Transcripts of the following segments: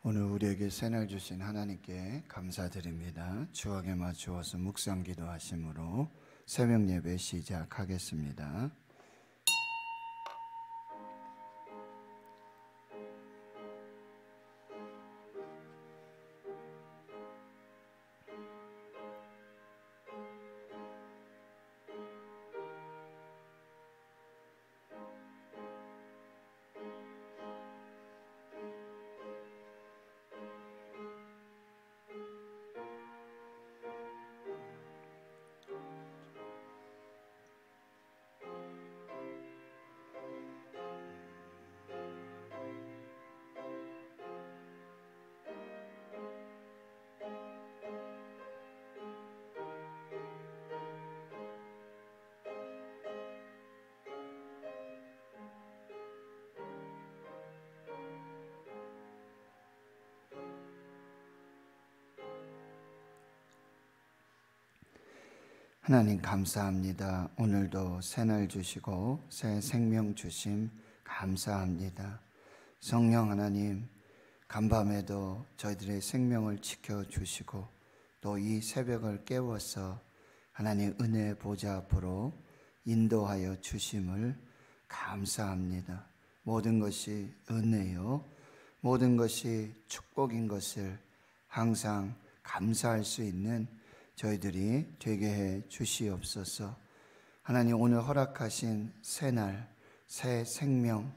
오늘 우리에게 새날 주신 하나님께 감사드립니다. 주옥에 맞추어서 묵상 기도하심으로 새벽 예배 시작하겠습니다. 하나님 감사합니다. 오늘도 새날 주시고 새 생명 주심 감사합니다. 성령 하나님, 간밤에도 저희들의 생명을 지켜주시고 또 이 새벽을 깨워서 하나님 은혜 보좌 앞으로 인도하여 주심을 감사합니다. 모든 것이 은혜요, 모든 것이 축복인 것을 항상 감사할 수 있는 저희들이 되게 해 주시옵소서. 하나님, 오늘 허락하신 새날, 새 생명,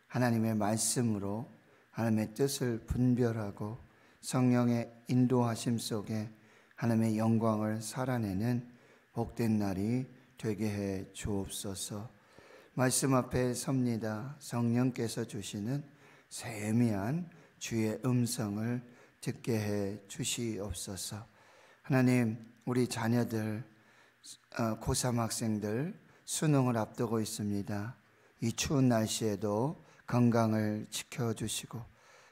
하나님의 말씀으로 하나님의 뜻을 분별하고 성령의 인도하심 속에 하나님의 영광을 살아내는 복된 날이 되게 해 주옵소서. 말씀 앞에 섭니다. 성령께서 주시는 세미한 주의 음성을 듣게 해 주시옵소서. 하나님, 우리 자녀들, 고3 학생들 수능을 앞두고 있습니다. 이 추운 날씨에도 건강을 지켜주시고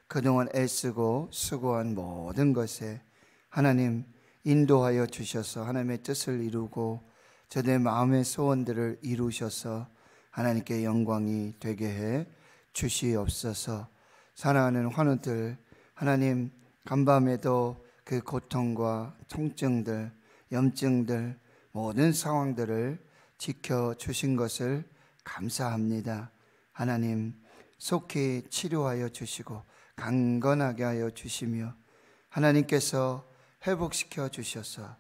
그동안 애쓰고 수고한 모든 것에 하나님 인도하여 주셔서 하나님의 뜻을 이루고 저들의 마음의 소원들을 이루셔서 하나님께 영광이 되게 해 주시옵소서. 사랑하는 환우들, 하나님 간밤에도 그 고통과 통증들, 염증들, 모든 상황들을 지켜주신 것을 감사합니다. 하나님, 속히 치료하여 주시고 강건하게 하여 주시며 하나님께서 회복시켜 주셔서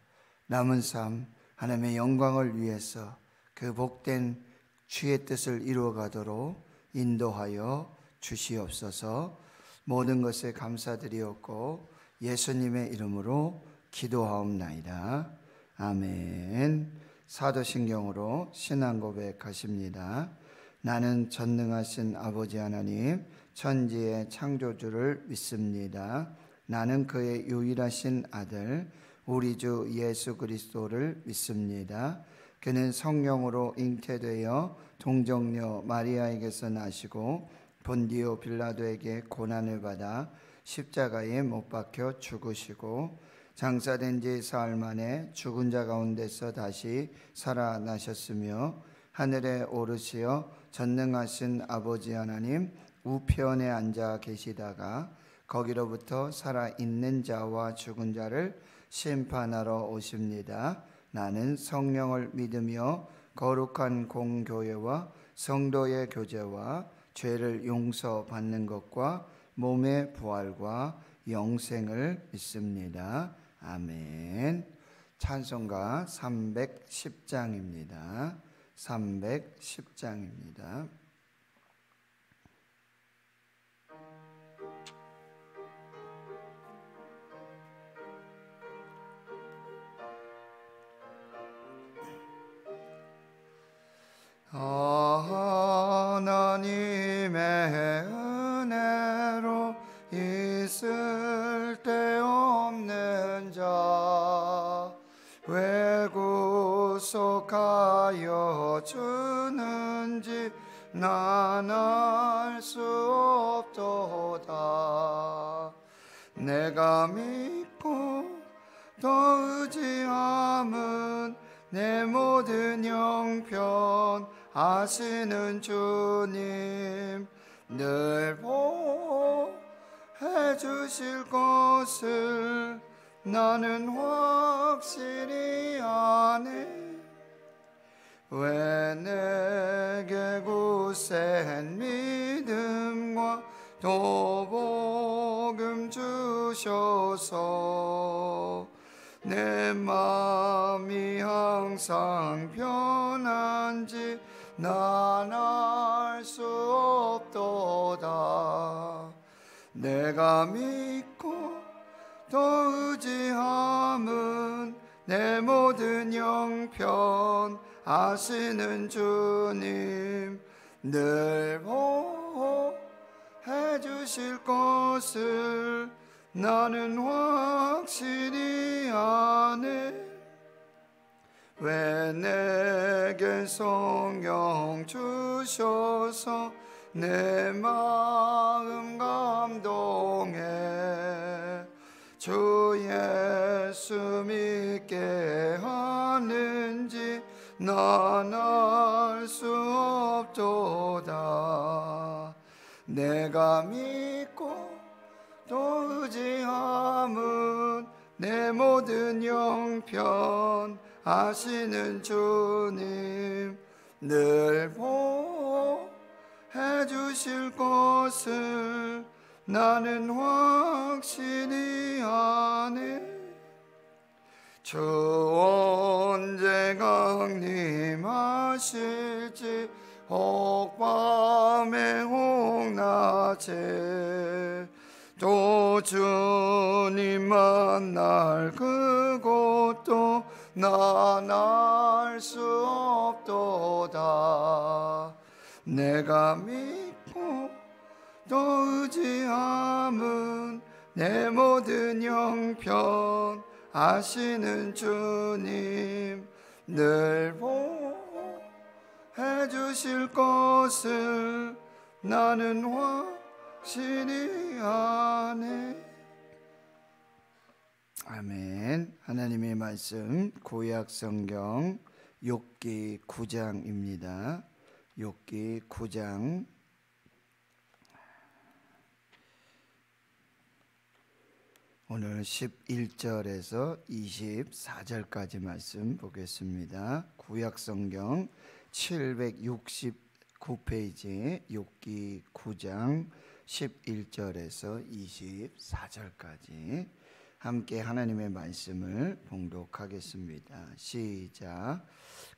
남은 삶 하나님의 영광을 위해서 그 복된 주의 뜻을 이루어가도록 인도하여 주시옵소서. 모든 것에 감사드리옵고 예수님의 이름으로 기도하옵나이다. 아멘. 사도신경으로 신앙 고백하십니다. 나는 전능하신 아버지 하나님, 천지의 창조주를 믿습니다. 나는 그의 유일하신 아들 우리 주 예수 그리스도를 믿습니다. 그는 성령으로 잉태되어 동정녀 마리아에게서 나시고 본디오 빌라도에게 고난을 받아 십자가에 못 박혀 죽으시고 장사된 지 사흘 만에 죽은 자 가운데서 다시 살아나셨으며 하늘에 오르시어 전능하신 아버지 하나님 우편에 앉아 계시다가 거기로부터 살아있는 자와 죽은 자를 심판하러 오십니다. 나는 성령을 믿으며 거룩한 공교회와 성도의 교제와 죄를 용서받는 것과 몸의 부활과 영생을 믿습니다. 아멘. 찬송가 310장입니다. 310장입니다. 하나님의 은혜로 있을 데 없는 자 왜 구속하여 주는지 난 알 수 없도다. 내가 믿고 또 의지함은 내 모든 형편 아시는 주님 늘 해주실 것을 나는 확실히 아네. 왜 내게 굳센 믿음과 도복음 주셔서 내 마음이 항상 편한지 난 알 수 없도다. 내가 믿고 또 의지함은 내 모든 형편 아시는 주님 늘 보호해 주실 것을 나는 확실히 아네. 왜 내게 성령 주셔서 내 마음 감동해 주 예수 믿게 하는지 난 알 수 없도다. 내가 믿고 또 의지함은 내 모든 형편 아시는 주님 늘 보호해 주실 것을 나는 확실히 아네. 주 언제 강림하실지 혹밤에 혹낮에 또 주님 만날 그곳도 난 알 수 없도다. 내가 믿고 또 의지함은 내 모든 형편 아시는 주님 늘 보호해 주실 것을 나는 확실히 아네. 아멘. 하나님의 말씀 구약 성경 욥기 9장입니다. 욥기 9장 오늘 11절에서 24절까지 말씀 보겠습니다. 구약 성경 769페이지 욥기 9장 11절에서 24절까지 함께 하나님의 말씀을 봉독하겠습니다. 시작.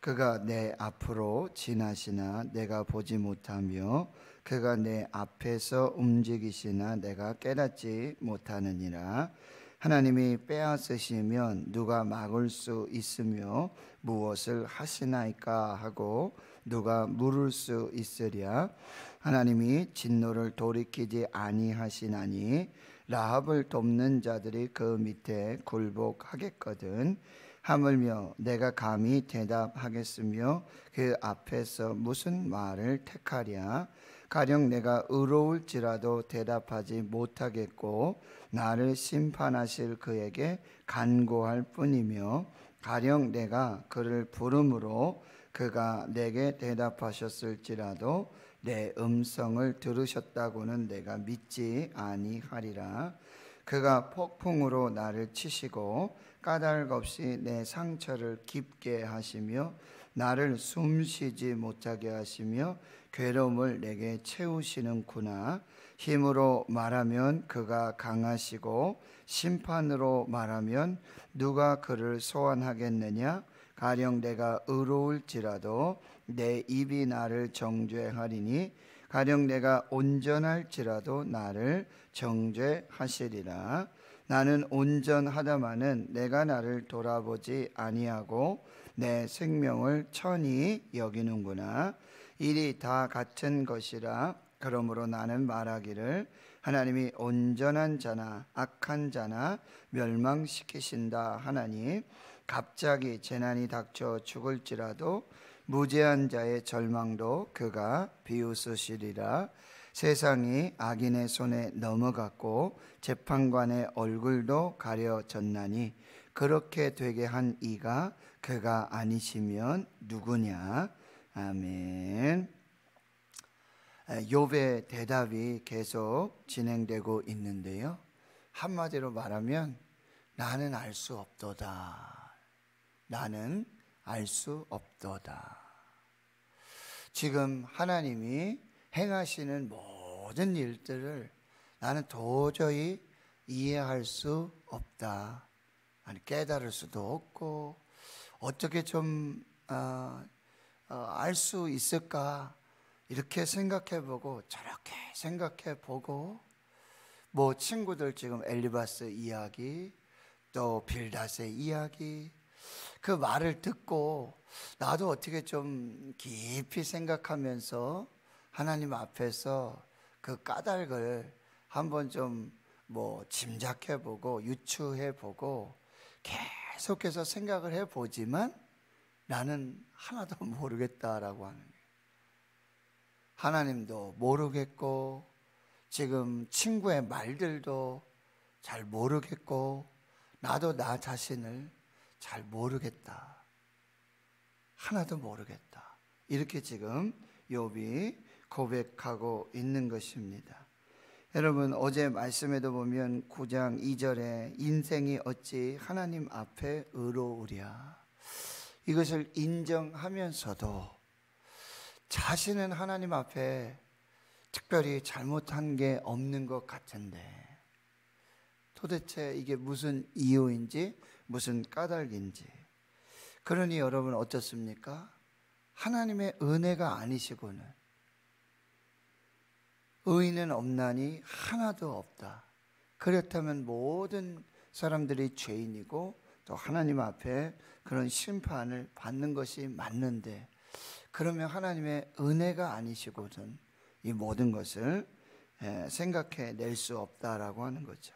그가 내 앞으로 지나시나 내가 보지 못하며 그가 내 앞에서 움직이시나 내가 깨닫지 못하느니라. 하나님이 빼앗으시면 누가 막을 수 있으며 무엇을 하시나이까 하고 누가 물을 수 있으랴. 하나님이 진노를 돌이키지 아니하시나니 라합을 돕는 자들이 그 밑에 굴복하겠거든. 하물며 내가 감히 대답하겠으며 그 앞에서 무슨 말을 택하랴. 가령 내가 의로울지라도 대답하지 못하겠고 나를 심판하실 그에게 간구할 뿐이며 가령 내가 그를 부름으로 그가 내게 대답하셨을지라도 내 음성을 들으셨다고는 내가 믿지 아니하리라. 그가 폭풍으로 나를 치시고 까닭없이 내 상처를 깊게 하시며 나를 숨쉬지 못하게 하시며 괴로움을 내게 채우시는구나. 힘으로 말하면 그가 강하시고 심판으로 말하면 누가 그를 소환하겠느냐. 가령 내가 의로울지라도 내 입이 나를 정죄하리니 가령 내가 온전할지라도 나를 정죄하시리라. 나는 온전하다마는 내가 나를 돌아보지 아니하고 내 생명을 천히 여기는구나. 일이 다 같은 것이라. 그러므로 나는 말하기를 하나님이 온전한 자나 악한 자나 멸망시키신다 하나니 갑자기 재난이 닥쳐 죽을지라도 무죄한 자의 절망도 그가 비웃으시리라. 세상이 악인의 손에 넘어갔고 재판관의 얼굴도 가려졌나니 그렇게 되게 한 이가 그가 아니시면 누구냐. 아멘. 욥의 대답이 계속 진행되고 있는데요. 한마디로 말하면 나는 알 수 없도다. 나는 알 수 없도다. 지금 하나님이 행하시는 모든 일들을 나는 도저히 이해할 수 없다. 아니, 깨달을 수도 없고 어떻게 좀 알 수 있을까 이렇게 생각해보고 저렇게 생각해보고 뭐 친구들 지금 엘리바스 이야기 또 빌닷의 이야기 그 말을 듣고 나도 어떻게 좀 깊이 생각하면서 하나님 앞에서 그 까닭을 한번 좀 뭐 짐작해보고 유추해보고 계속해서 생각을 해보지만 나는 하나도 모르겠다라고 하는 거예요. 하나님도 모르겠고 지금 친구의 말들도 잘 모르겠고 나도 나 자신을 잘 모르겠다. 하나도 모르겠다. 이렇게 지금 욥이 고백하고 있는 것입니다. 여러분 어제 말씀에도 보면 9장 2절에 인생이 어찌 하나님 앞에 의로우랴. 이것을 인정하면서도 자신은 하나님 앞에 특별히 잘못한 게 없는 것 같은데 도대체 이게 무슨 이유인지 무슨 까닭인지. 그러니 여러분 어떻습니까? 하나님의 은혜가 아니시고는 의인은 없나니 하나도 없다. 그렇다면 모든 사람들이 죄인이고 또 하나님 앞에 그런 심판을 받는 것이 맞는데 그러면 하나님의 은혜가 아니시고는 이 모든 것을 생각해낼 수 없다라고 하는 거죠.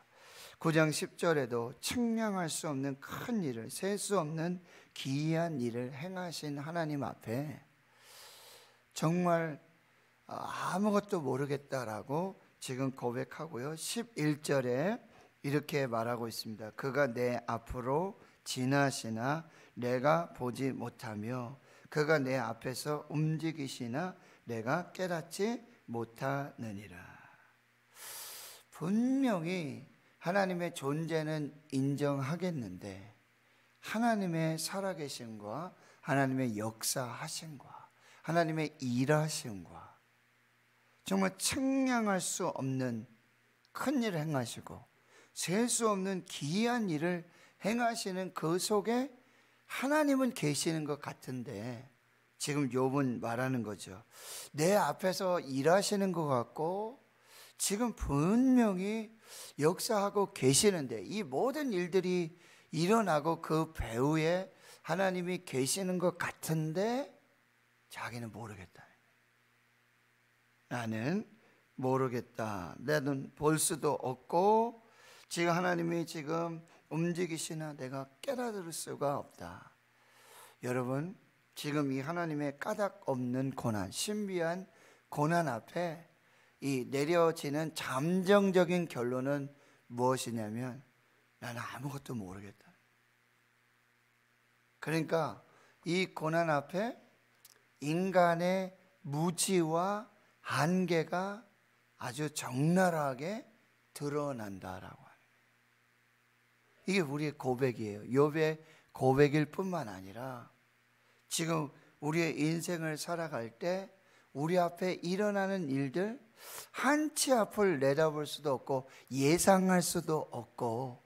9장 10절에도 측량할 수 없는 큰 일을 셀 수 없는 기이한 일을 행하신 하나님 앞에 정말 아무것도 모르겠다라고 지금 고백하고요. 11절에 이렇게 말하고 있습니다. 그가 내 앞으로 지나시나 내가 보지 못하며 그가 내 앞에서 움직이시나 내가 깨닫지 못하느니라. 분명히 하나님의 존재는 인정하겠는데 하나님의 살아계심과 하나님의 역사하심과 하나님의 일하심과 정말 측량할 수 없는 큰 일을 행하시고 셀 수 없는 기이한 일을 행하시는 그 속에 하나님은 계시는 것 같은데 지금 욥은 말하는 거죠. 내 앞에서 일하시는 것 같고 지금 분명히 역사하고 계시는데 이 모든 일들이 일어나고 그 배후에 하나님이 계시는 것 같은데 자기는 모르겠다. 나는 모르겠다. 내 눈 볼 수도 없고 지금 하나님이 지금 움직이시나 내가 깨달을 수가 없다. 여러분 지금 이 하나님의 까닭 없는 고난, 신비한 고난 앞에 이 내려지는 잠정적인 결론은 무엇이냐면 나는 아무것도 모르겠다. 그러니까 이 고난 앞에 인간의 무지와 한계가 아주 적나라하게 드러난다라고 하는 거예요. 이게 우리의 고백이에요. 욥의 고백일 뿐만 아니라 지금 우리의 인생을 살아갈 때 우리 앞에 일어나는 일들 한치 앞을 내다볼 수도 없고 예상할 수도 없고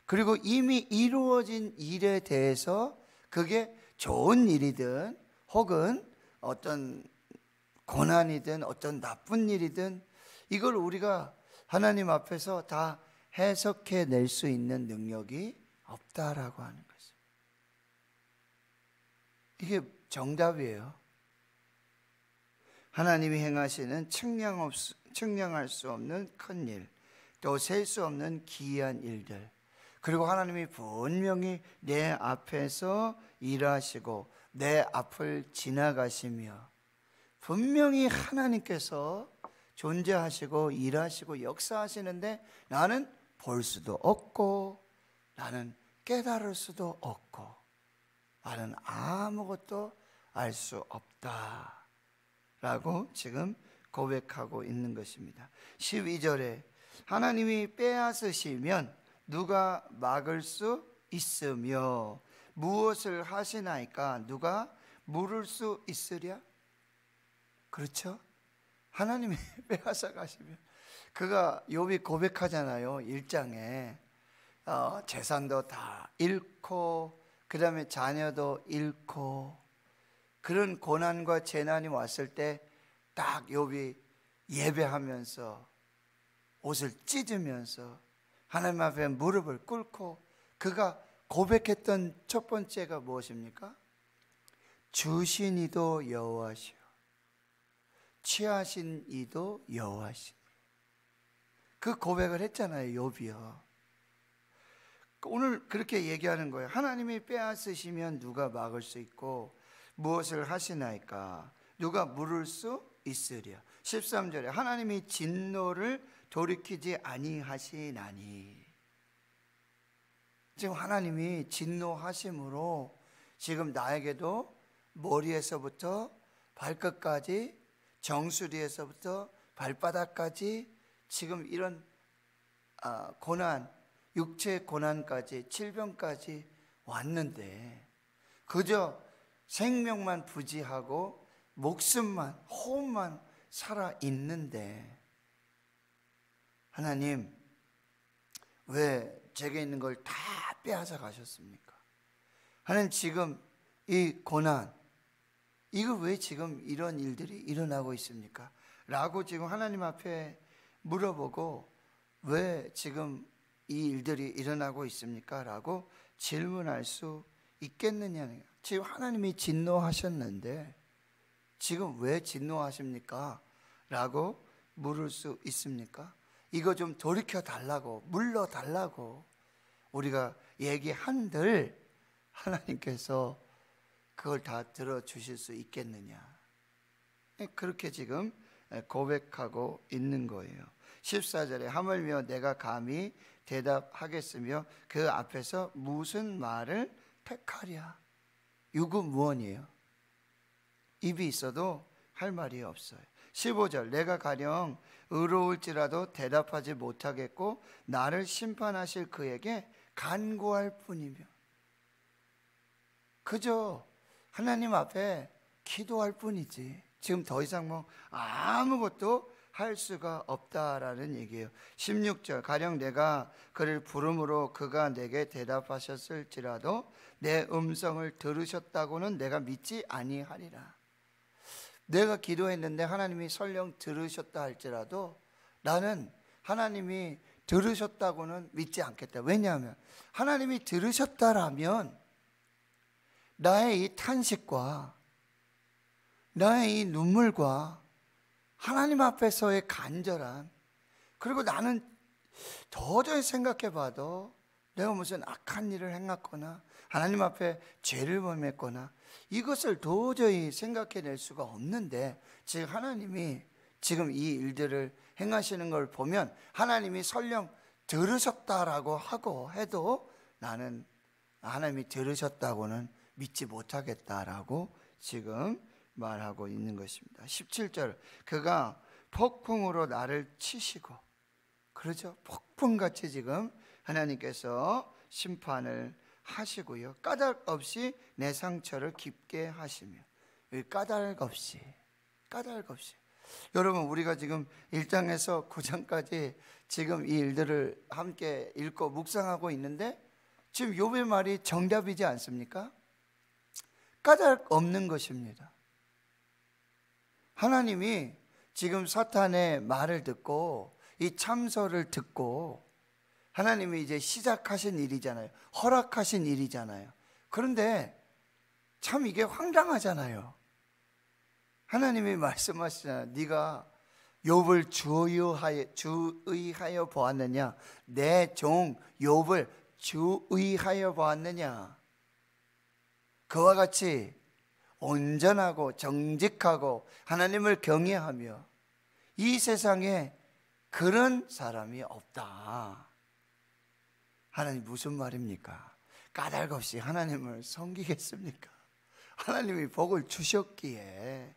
그리고 이미 이루어진 일에 대해서 그게 좋은 일이든 혹은 어떤 고난이든 어떤 나쁜 일이든 이걸 우리가 하나님 앞에서 다 해석해낼 수 있는 능력이 없다라고 하는 거죠. 이게 정답이에요. 하나님이 행하시는 측량할 수 없는 큰 일, 또 셀 수 없는 기이한 일들, 그리고 하나님이 분명히 내 앞에서 일하시고 내 앞을 지나가시며 분명히 하나님께서 존재하시고 일하시고 역사하시는데 나는 볼 수도 없고 나는 깨달을 수도 없고 나는 아무것도 알 수 없다 라고 지금 고백하고 있는 것입니다. 12절에 하나님이 빼앗으시면 누가 막을 수 있으며 무엇을 하시나이까 누가 물을 수 있으랴? 그렇죠? 하나님이 빼앗아 가시면 그가 욥이 고백하잖아요. 1장에 재산도 다 잃고 그 다음에 자녀도 잃고 그런 고난과 재난이 왔을 때 딱 욥이 예배하면서 옷을 찢으면서 하나님 앞에 무릎을 꿇고 그가 고백했던 첫 번째가 무엇입니까? 주신 이도 여호와시오 취하신 이도 여호와시오. 그 고백을 했잖아요, 욥이요. 오늘 그렇게 얘기하는 거예요. 하나님이 빼앗으시면 누가 막을 수 있고 무엇을 하시나이까 누가 물을 수 있으랴. 13절에 하나님이 진노를 돌이키지 아니하시나니. 지금 하나님이 진노하심으로 지금 나에게도 머리에서부터 발끝까지 정수리에서부터 발바닥까지 지금 이런 고난, 육체의 고난까지 질병까지 왔는데 그저 생명만 부지하고 목숨만 호흡만 살아있는데 하나님 왜 제게 있는 걸 다 빼앗아 가셨습니까? 하나님 지금 이 고난 이거 왜 지금 이런 일들이 일어나고 있습니까? 라고 지금 하나님 앞에 물어보고 왜 지금 이 일들이 일어나고 있습니까? 라고 질문할 수 있겠느냐는. 지금 하나님이 진노하셨는데 지금 왜 진노하십니까? 라고 물을 수 있습니까? 이거 좀 돌이켜 달라고 물러 달라고 우리가 얘기한들 하나님께서 그걸 다 들어주실 수 있겠느냐. 그렇게 지금 고백하고 있는 거예요. 14절에 하물며 내가 감히 대답하겠으며 그 앞에서 무슨 말을 택하랴. 유구무원이에요. 입이 있어도 할 말이 없어요. 15절 내가 가령 의로울지라도 대답하지 못하겠고 나를 심판하실 그에게 간구할 뿐이며. 그저 하나님 앞에 기도할 뿐이지 지금 더 이상 뭐 아무것도 할 수가 없다라는 얘기예요. 16절 가령 내가 그를 부름으로 그가 내게 대답하셨을지라도 내 음성을 들으셨다고는 내가 믿지 아니하리라. 내가 기도했는데 하나님이 설령 들으셨다 할지라도 나는 하나님이 들으셨다고는 믿지 않겠다. 왜냐하면 하나님이 들으셨다라면 나의 이 탄식과 나의 이 눈물과 하나님 앞에서의 간절함, 그리고 나는 도저히 생각해 봐도 내가 무슨 악한 일을 행했거나 하나님 앞에 죄를 범했거나 이것을 도저히 생각해낼 수가 없는데 지금 하나님이 지금 이 일들을 행하시는 걸 보면 하나님이 설령 들으셨다라고 하고 해도 나는 하나님이 들으셨다고는 믿지 못하겠다라고 지금 말하고 있는 것입니다. 17절 그가 폭풍으로 나를 치시고, 그렇죠? 폭풍같이 지금 하나님께서 심판을 하시고요, 까닭 없이 내 상처를 깊게 하시며. 까닭 없이 여러분 우리가 지금 1장에서 9장까지 지금 이 일들을 함께 읽고 묵상하고 있는데 지금 욥의 말이 정답이지 않습니까? 까닭 없는 것입니다. 하나님이 지금 사탄의 말을 듣고 이 참소를 듣고 하나님이 이제 시작하신 일이잖아요. 허락하신 일이잖아요. 그런데 참 이게 황당하잖아요. 하나님이 말씀하시잖아요. 네가 욥을 주의하여 보았느냐? 내 종 욥을 주의하여 보았느냐? 그와 같이 온전하고 정직하고 하나님을 경외하며 이 세상에 그런 사람이 없다. 하나님 무슨 말입니까? 까닭 없이 하나님을 섬기겠습니까? 하나님이 복을 주셨기에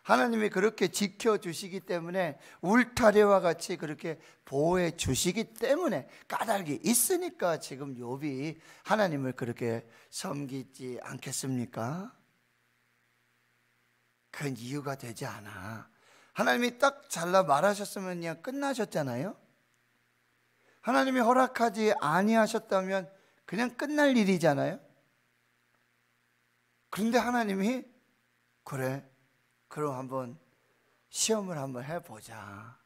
하나님이 그렇게 지켜주시기 때문에 울타리와 같이 그렇게 보호해 주시기 때문에 까닭이 있으니까 지금 욥이 하나님을 그렇게 섬기지 않겠습니까? 그건 이유가 되지 않아. 하나님이 딱 잘라 말하셨으면 그냥 끝나셨잖아요. 하나님이 허락하지 아니하셨다면 그냥 끝날 일이잖아요. 그런데 하나님이 그래, 그럼 한번 시험을 한번 해보자.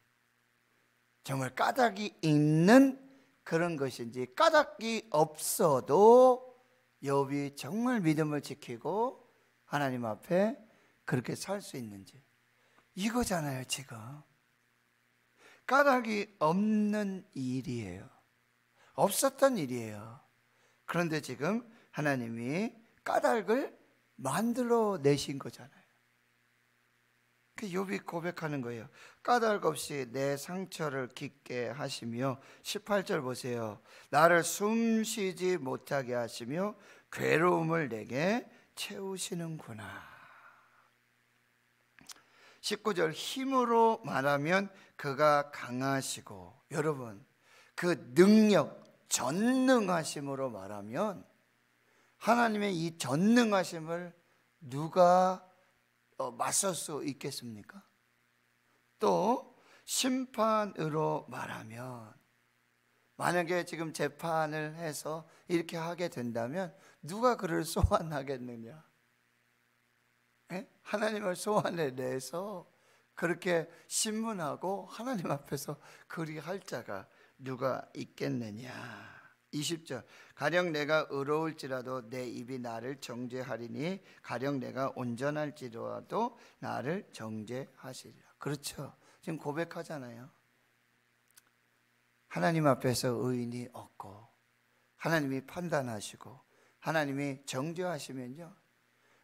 정말 까닭이 있는 그런 것인지, 까닭이 없어도 욥이 정말 믿음을 지키고 하나님 앞에 그렇게 살 수 있는지, 이거잖아요. 지금 까닭이 없는 일이에요. 없었던 일이에요. 그런데 지금 하나님이 까닭을 만들어 내신 거잖아요. 그 욥이 고백하는 거예요. 까닭 없이 내 상처를 깊게 하시며, 18절 보세요. 나를 숨쉬지 못하게 하시며 괴로움을 내게 채우시는구나. 19절 힘으로 말하면 그가 강하시고, 여러분 그 능력, 전능하심으로 말하면 하나님의 이 전능하심을 누가 맞설 수 있겠습니까? 또 심판으로 말하면, 만약에 지금 재판을 해서 이렇게 하게 된다면 누가 그를 소환하겠느냐? 하나님을 소환해 내서 그렇게 신문하고 하나님 앞에서 그리할 자가 누가 있겠느냐? 20절 가령 내가 의로울지라도 내 입이 나를 정죄하리니 가령 내가 온전할지라도 나를 정죄하시리라. 그렇죠. 지금 고백하잖아요. 하나님 앞에서 의인이 없고 하나님이 판단하시고 하나님이 정죄하시면요,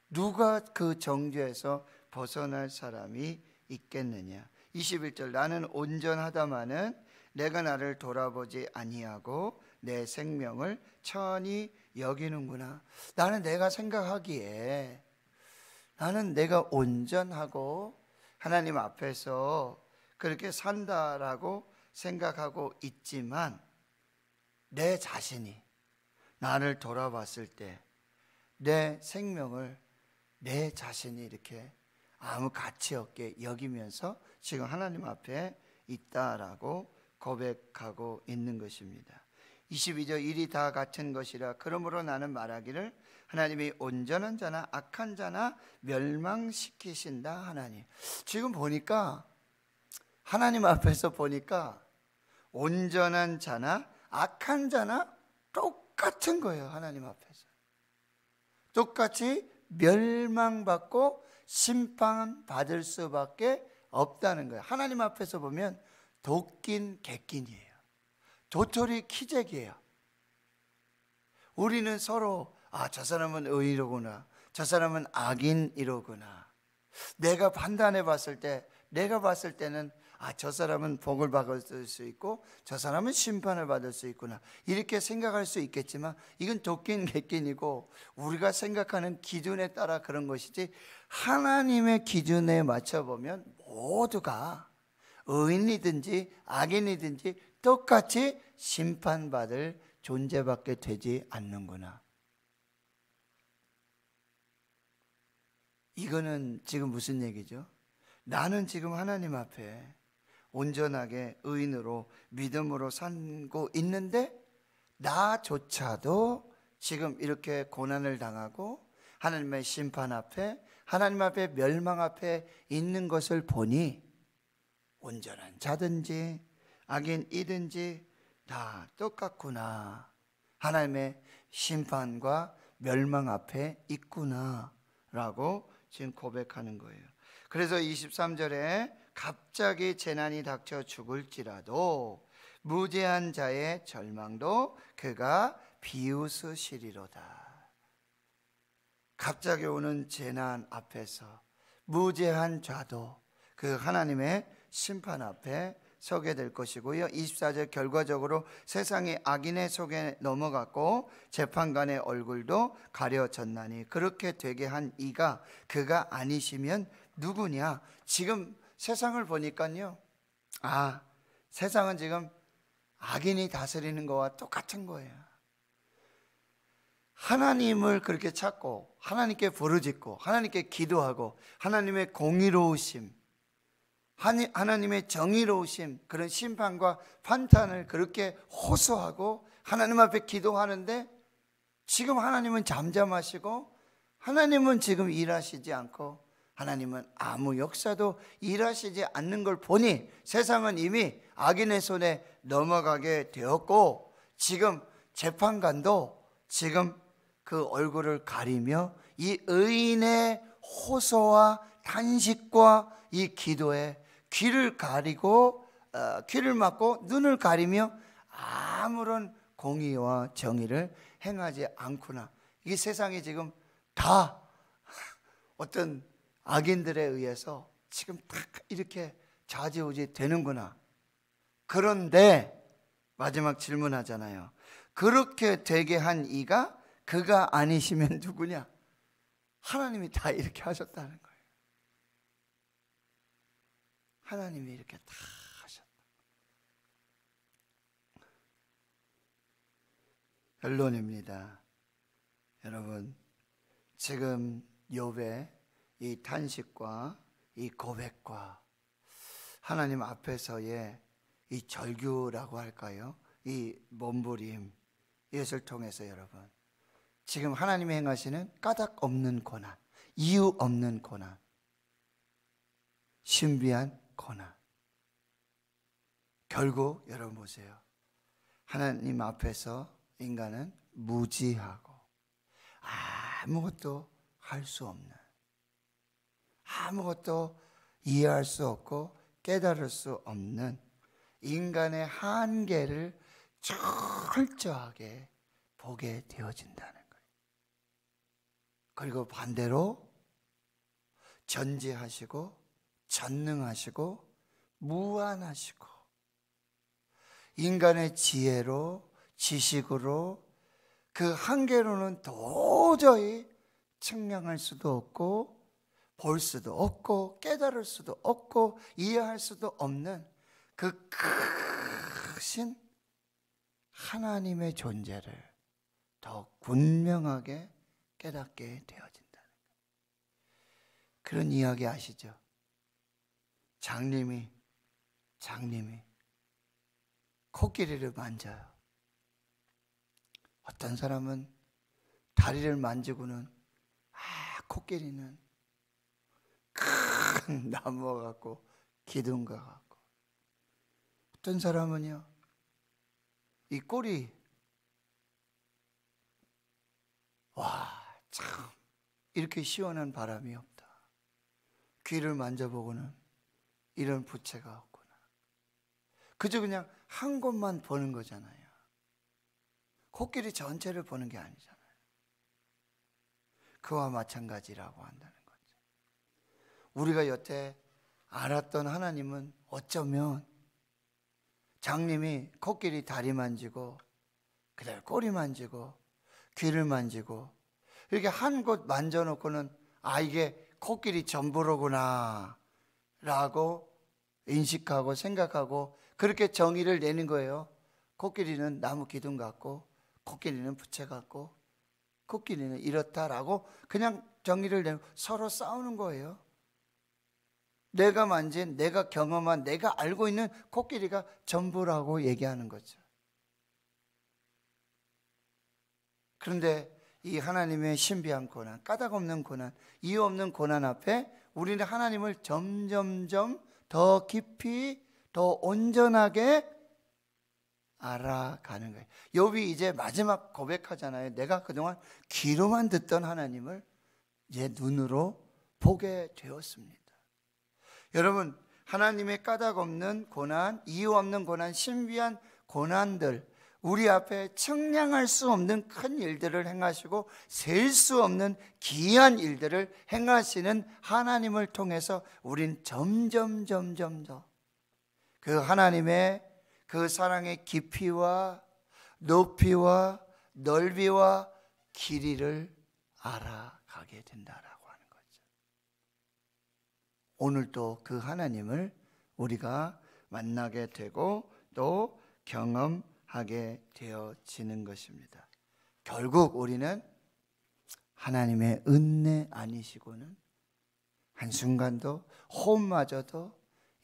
누가 그 정죄에서 벗어날 사람이 있겠느냐? 21절 나는 온전하다마는 내가 나를 돌아보지 아니하고 내 생명을 천히 여기는구나. 나는 내가 생각하기에 나는 내가 온전하고 하나님 앞에서 그렇게 산다라고 생각하고 있지만, 내 자신이 나를 돌아봤을 때 내 생명을 내 자신이 이렇게 아무 가치 없게 여기면서 지금 하나님 앞에 있다라고 고백하고 있는 것입니다. 22절 일이 다 같은 것이라 그러므로 나는 말하기를 하나님이 온전한 자나 악한 자나 멸망시키신다 하나니. 지금 보니까 하나님 앞에서 보니까 온전한 자나 악한 자나 똑같은 거예요. 하나님 앞에서 똑같이 멸망받고 심판받을 수밖에 없다는 거예요. 하나님 앞에서 보면 도낀 객낀이에요. 도토리 키재기예요. 우리는 서로 저 사람은 의로구나, 저 사람은 악인이로구나. 내가 판단해 봤을 때, 내가 봤을 때는 저 사람은 복을 받을 수 있고 저 사람은 심판을 받을 수 있구나, 이렇게 생각할 수 있겠지만 이건 도끼인 객끼이고 우리가 생각하는 기준에 따라 그런 것이지, 하나님의 기준에 맞춰보면 모두가 의인이든지 악인이든지 똑같이 심판받을 존재밖에 되지 않는구나. 이거는 지금 무슨 얘기죠? 나는 지금 하나님 앞에 온전하게 의인으로 믿음으로 살고 있는데 나조차도 지금 이렇게 고난을 당하고 하나님의 심판 앞에, 하나님 앞에 멸망 앞에 있는 것을 보니 온전한 자든지 악인이든지 다 똑같구나, 하나님의 심판과 멸망 앞에 있구나 라고 지금 고백하는 거예요. 그래서 23절에 갑자기 재난이 닥쳐 죽을지라도 무죄한 자의 절망도 그가 비웃으시리로다. 갑자기 오는 재난 앞에서 무죄한 자도 그 하나님의 심판 앞에 서게 될 것이고요. 24절 결과적으로 세상이 악인의 속에 넘어갔고 재판관의 얼굴도 가려졌나니 그렇게 되게 한 이가 그가 아니시면 누구냐? 지금 세상을 보니까요, 세상은 지금 악인이 다스리는 거와 똑같은 거예요. 하나님을 그렇게 찾고 하나님께 부르짖고 하나님께 기도하고 하나님의 공의로우심, 하나님의 정의로우심, 그런 심판과 판단을 그렇게 호소하고 하나님 앞에 기도하는데, 지금 하나님은 잠잠하시고 하나님은 지금 일하시지 않고 하나님은 아무 역사도 일하시지 않는 걸 보니 세상은 이미 악인의 손에 넘어가게 되었고, 지금 재판관도 지금 그 얼굴을 가리며 이 의인의 호소와 탄식과 이 기도에 귀를 가리고 귀를 막고 눈을 가리며 아무런 공의와 정의를 행하지 않구나. 이 세상이 지금 다 어떤 악인들에 의해서 지금 딱 이렇게 좌지우지 되는구나. 그런데 마지막 질문하잖아요. 그렇게 되게 한 이가 그가 아니시면 누구냐? 하나님이 다 이렇게 하셨다는 거예요. 하나님이 이렇게 다 하셨다. 결론입니다. 여러분, 지금 욥의 이 탄식과 이 고백과 하나님 앞에서의 이 절규라고 할까요? 이 몸부림, 이것을 통해서 여러분, 지금 하나님이 행하시는 까닭 없는 고난, 이유 없는 고난, 신비한 고난, 결국 여러분 보세요. 하나님 앞에서 인간은 무지하고 아무것도 할 수 없는, 아무것도 이해할 수 없고 깨달을 수 없는 인간의 한계를 철저하게 보게 되어진다는 거예요. 그리고 반대로 전지하시고 전능하시고 무한하시고 인간의 지혜로 지식으로 그 한계로는 도저히 측량할 수도 없고 볼 수도 없고 깨달을 수도 없고 이해할 수도 없는 그 크신 하나님의 존재를 더 분명하게 깨닫게 되어진다는 거예요. 그런 이야기 아시죠? 장님이 코끼리를 만져요. 어떤 사람은 다리를 만지고는 코끼리는 큰 나무와 같고 기둥과 같고, 어떤 사람은요 이 꼬리, 참 이렇게 시원한 바람이 없다. 귀를 만져보고는 이런 부채가 없구나. 그저 그냥 한 곳만 보는 거잖아요. 코끼리 전체를 보는 게 아니잖아요. 그와 마찬가지라고 한다는 거죠. 우리가 여태 알았던 하나님은 어쩌면 장님이 코끼리 다리 만지고 그다음에 꼬리 만지고 귀를 만지고 이렇게 한 곳 만져놓고는 이게 코끼리 전부로구나 라고 인식하고 생각하고 그렇게 정의를 내는 거예요. 코끼리는 나무 기둥 같고 코끼리는 부채 같고 코끼리는 이렇다라고 그냥 정의를 내고 서로 싸우는 거예요. 내가 만진, 내가 경험한, 내가 알고 있는 코끼리가 전부라고 얘기하는 거죠. 그런데 이 하나님의 신비한 고난, 까닭 없는 고난, 이유 없는 고난 앞에 우리는 하나님을 점점점 더 깊이, 더 온전하게 알아가는 거예요. 욥이 이제 마지막 고백하잖아요. 내가 그동안 귀로만 듣던 하나님을 이제 눈으로 보게 되었습니다. 여러분, 하나님의 까닭 없는 고난, 이유 없는 고난, 신비한 고난들, 우리 앞에 측량할 수 없는 큰 일들을 행하시고 셀 수 없는 기이한 일들을 행하시는 하나님을 통해서 우린 점점 더 그 하나님의 그 사랑의 깊이와 높이와 넓이와 길이를 알아가게 된다라고 하는 거죠. 오늘 또 그 하나님을 우리가 만나게 되고 또 경험하게 되어지는 것입니다. 결국 우리는 하나님의 은혜 아니시고는 한순간도 호흡마저도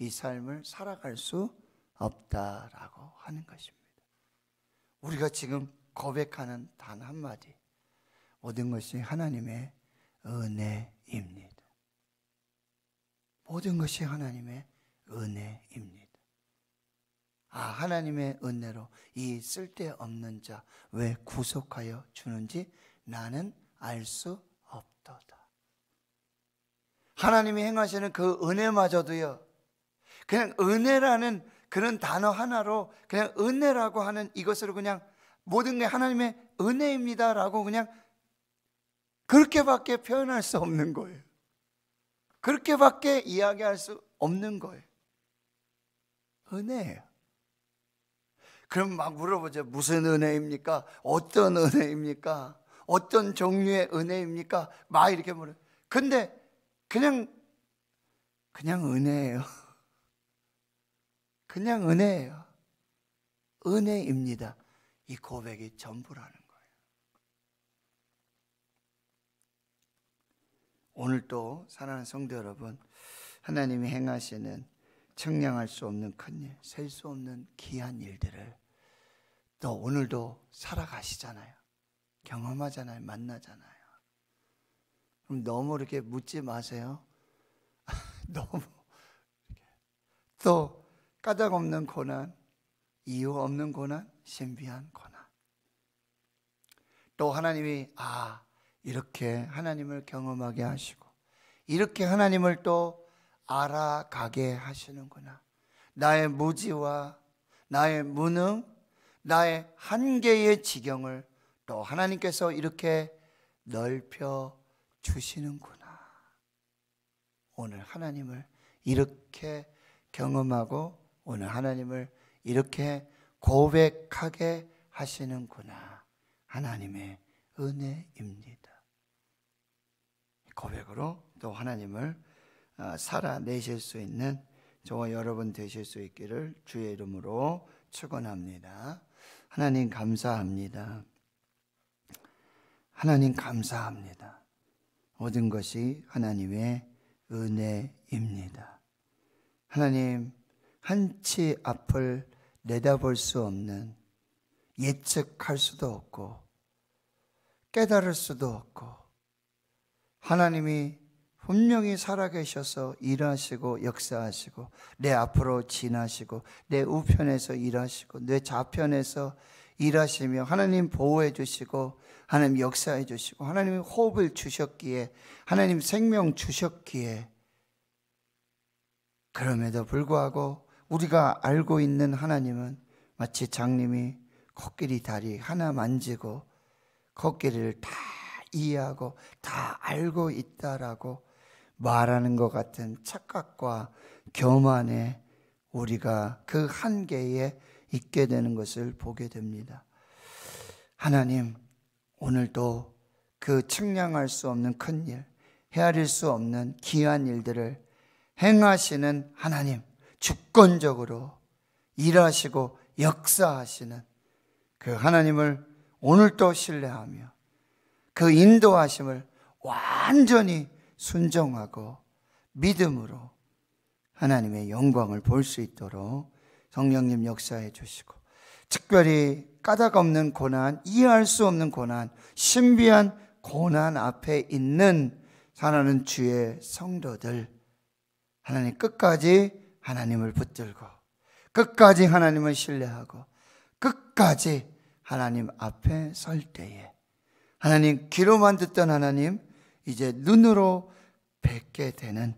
이 삶을 살아갈 수 없다라고 하는 것입니다. 우리가 지금 고백하는 단 한마디, 모든 것이 하나님의 은혜입니다. 모든 것이 하나님의 은혜입니다. 하나님의 은혜로 이 쓸데없는 자 왜 구속하여 주는지 나는 알 수 없도다. 하나님이 행하시는 그 은혜마저도요, 그냥 은혜라는 그런 단어 하나로, 그냥 은혜라고 하는 이것으로 그냥 모든 게 하나님의 은혜입니다라고 그냥 그렇게밖에 표현할 수 없는 거예요. 그렇게밖에 이야기할 수 없는 거예요. 은혜예요. 그럼 막 물어보죠. 무슨 은혜입니까? 어떤 은혜입니까? 어떤 종류의 은혜입니까? 막 이렇게 물어요. 근데 그냥 은혜예요. 그냥 은혜예요. 은혜입니다. 이 고백이 전부라는 거예요. 오늘 또 사랑하는 성도 여러분, 하나님이 행하시는 청량할 수 없는 큰일, 셀 수 없는 귀한 일들을 또 오늘도 살아가시잖아요. 경험하잖아요. 만나잖아요. 그럼 너무 이렇게 묻지 마세요. 너무 또 까닭 없는 고난, 이유 없는 고난, 신비한 고난. 또 하나님이 이렇게 하나님을 경험하게 하시고 이렇게 하나님을 또 알아가게 하시는구나. 나의 무지와 나의 무능, 나의 한계의 지경을 또 하나님께서 이렇게 넓혀 주시는구나. 오늘 하나님을 이렇게 경험하고 오늘 하나님을 이렇게 고백하게 하시는구나. 하나님의 은혜입니다. 고백으로 또 하나님을 살아내실 수 있는 저와 여러분 되실 수 있기를 주의 이름으로 축원합니다. 하나님 감사합니다. 하나님 감사합니다. 모든 것이 하나님의 은혜입니다. 하나님, 한치 앞을 내다볼 수 없는, 예측할 수도 없고 깨달을 수도 없고, 하나님이 분명히 살아계셔서 일하시고 역사하시고 내 앞으로 지나시고 내 우편에서 일하시고 내 좌편에서 일하시며 하나님 보호해 주시고 하나님 역사해 주시고 하나님이 호흡을 주셨기에 하나님 생명 주셨기에, 그럼에도 불구하고 우리가 알고 있는 하나님은 마치 장님이 코끼리 다리 하나 만지고 코끼리를 다 이해하고 다 알고 있다라고 말하는 것 같은 착각과 교만에 우리가 그 한계에 있게 되는 것을 보게 됩니다. 하나님, 오늘도 그 측량할 수 없는 큰일, 헤아릴 수 없는 귀한 일들을 행하시는 하나님, 주권적으로 일하시고 역사하시는 그 하나님을 오늘도 신뢰하며 그 인도하심을 완전히 순종하고 믿음으로 하나님의 영광을 볼 수 있도록 성령님 역사해 주시고, 특별히 까닭 없는 고난, 이해할 수 없는 고난, 신비한 고난 앞에 있는 사랑하는 주의 성도들, 하나님 끝까지 하나님을 붙들고 끝까지 하나님을 신뢰하고 끝까지 하나님 앞에 설 때에 하나님, 귀로만 듣던 하나님 이제 눈으로 뵙게 되는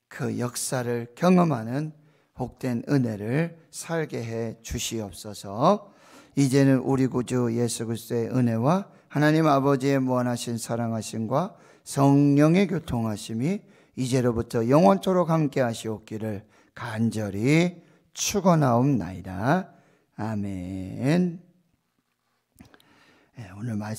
그 역사를 경험하는 복된 은혜를 살게 해 주시옵소서. 이제는 우리 구주 예수 그리스도의 은혜와 하나님 아버지의 무한하신 사랑하심과 성령의 교통하심이 이제로부터 영원토록 함께 하시옵기를 간절히 축원하옵나이다. 아멘. 오늘 말씀